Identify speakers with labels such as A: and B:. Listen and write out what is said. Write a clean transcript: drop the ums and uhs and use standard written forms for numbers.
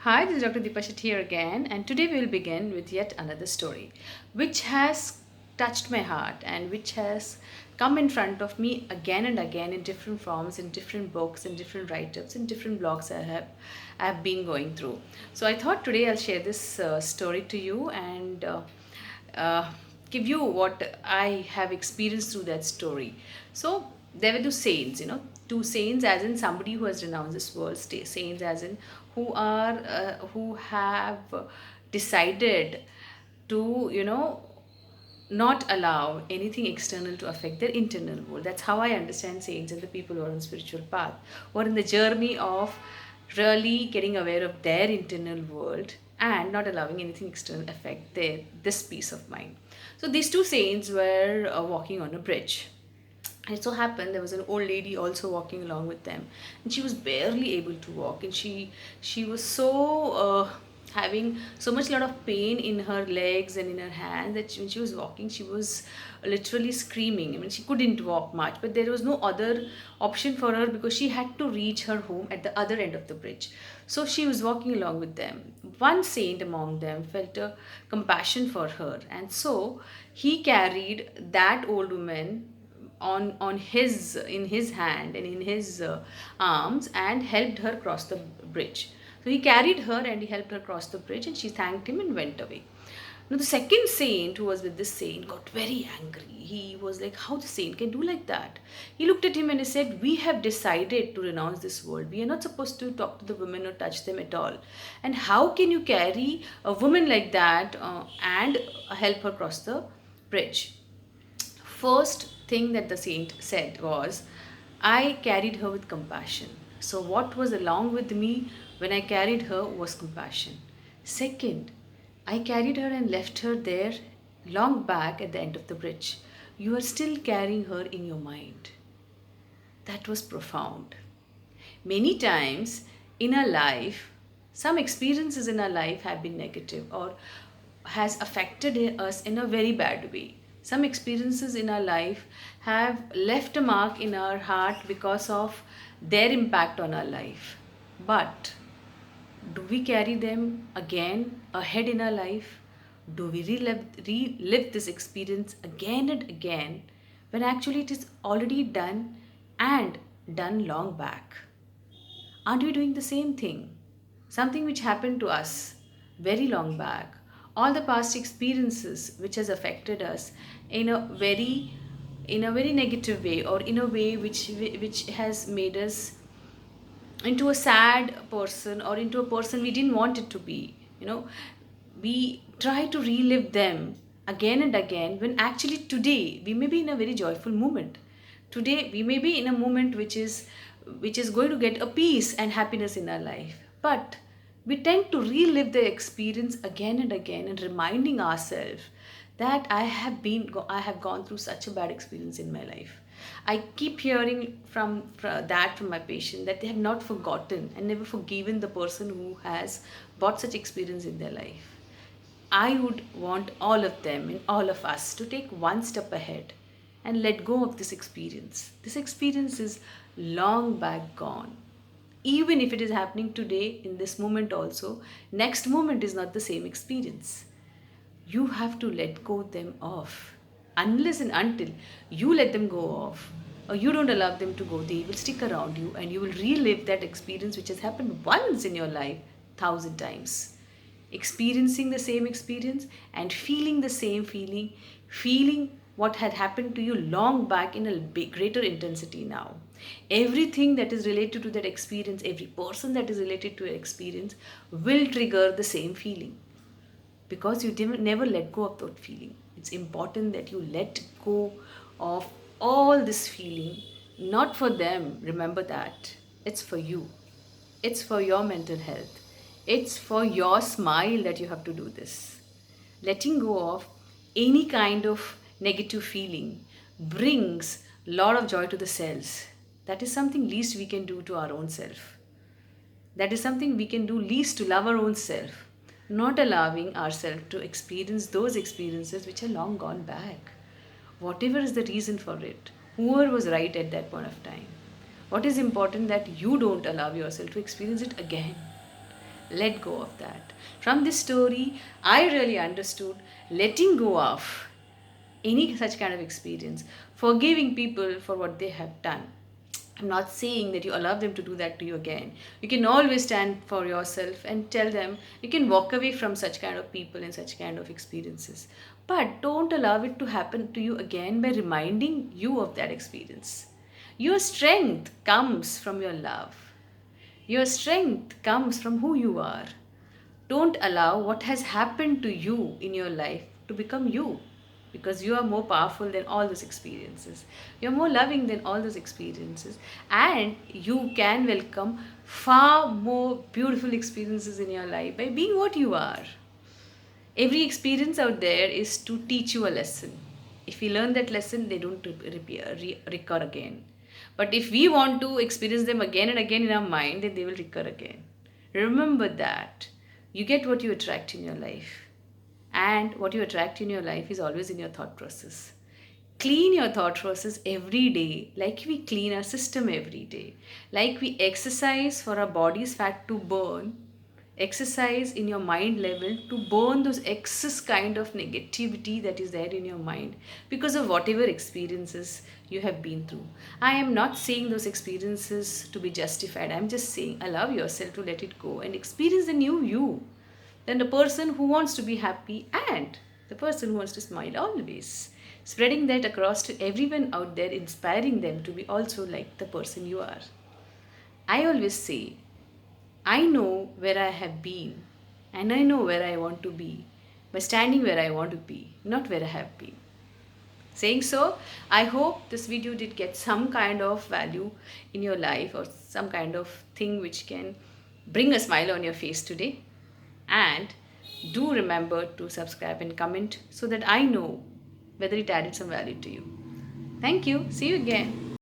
A: Hi, this is Dr. Deepa Shetty here again, and today we will begin with yet another story which has touched my heart and which has come in front of me again and again in different forms, in different books, in different write ups, in different blogs I have been going through. So I thought today I'll share this story to you and uh, give you what I have experienced through that story. So there were two saints, two saints as in somebody who has renounced this world, saints as in who have decided to not allow anything external to affect their internal world. That's how I understand saints and the people who are on spiritual path, or in the journey of really getting aware of their internal world and not allowing anything external affect their this peace of mind. So these two saints were walking on a bridge. And it so happened there was an old lady also walking along with them, and she was barely able to walk, and she was so having so much lot of pain in her legs and in her hands that when she was walking she was literally screaming. I mean, she couldn't walk much, but there was no other option for her because she had to reach her home at the other end of the bridge. So she was walking along with them. One saint among them felt a compassion for her, and so he carried that old woman on his in his hand and in his arms and helped her cross the bridge. So he carried her and he helped her cross the bridge, and she thanked him and went away. Now the second saint who was with this saint got very angry. He was like, how the saint can do like that? He looked at him and he said, we have decided to renounce this world. We are not supposed to talk to the women or touch them at all. And how can you carry a woman like that and help her cross the bridge? First thing that the saint said was, I carried her with compassion. So, what was along with me when I carried her was compassion. Second, I carried her and left her there long back at the end of the bridge. You are still carrying her in your mind. That was profound. Many times in our life, some experiences in our life have been negative or has affected us in a very bad way. Some experiences in our life have left a mark in our heart because of their impact on our life. But do we carry them again ahead in our life? Do we relive this experience again and again when actually it is already done and done long back? Aren't we doing the same thing? Something which happened to us very long back, all the past experiences which has affected us in a very negative way, or in a way which has made us into a sad person or into a person we didn't want it to be. We try to relive them again and again when actually today we may be in a very joyful moment. Today we may be in a moment which is going to get a peace and happiness in our life, but we tend to relive the experience again and again and reminding ourselves that I have gone through such a bad experience in my life. I keep hearing from my patient that they have not forgotten and never forgiven the person who has brought such experience in their life. I would want all of them and all of us to take one step ahead and let go of this experience. This experience is long back gone. Even if it is happening today in this moment also, next moment is not the same experience. You have to let go them off. Unless and until you let them go off or you don't allow them to go, they will stick around you and you will relive that experience which has happened once in your life 1,000 times. Experiencing the same experience and feeling the same feeling, feeling what had happened to you long back in a greater intensity now. Everything that is related to that experience, every person that is related to an experience will trigger the same feeling because you didn't never let go of that feeling. It's important that you let go of all this feeling, not for them. Remember that. It's for you. It's for your mental health. It's for your smile that you have to do this. Letting go of any kind of negative feeling brings a lot of joy to the cells. That is something least we can do to our own self. That is something we can do least to love our own self, not allowing ourselves to experience those experiences which are long gone back. Whatever is the reason for it, whoever was right at that point of time. What is important that you don't allow yourself to experience it again. Let go of that. From this story, I really understood letting go of any such kind of experience, forgiving people for what they have done. I'm not saying that you allow them to do that to you again. You can always stand for yourself and tell them you can walk away from such kind of people and such kind of experiences. But don't allow it to happen to you again by reminding you of that experience. Your strength comes from your love. Your strength comes from who you are. Don't allow what has happened to you in your life to become you, because you are more powerful than all those experiences. You're more loving than all those experiences, and you can welcome far more beautiful experiences in your life by being what you are. Every experience out there is to teach you a lesson. If we learn that lesson, they don't recur again. But if we want to experience them again and again in our mind, then they will recur again. Remember that you get what you attract in your life, and what you attract in your life is always in your thought process. Clean your thought process every day, like we clean our system every day, like we exercise for our body's fat to burn. Exercise in your mind level to burn those excess kind of negativity that is there in your mind because of whatever experiences you have been through. I am not saying those experiences to be justified. I'm just saying allow yourself to let it go and experience the new you. Then the person who wants to be happy and the person who wants to smile always. Spreading that across to everyone out there, inspiring them to be also like the person you are. I always say, I know where I have been and I know where I want to be by standing where I want to be, not where I have been. Saying so, I hope this video did get some kind of value in your life or some kind of thing which can bring a smile on your face today. And do remember to subscribe and comment so that I know whether it added some value to you. Thank you. See you again.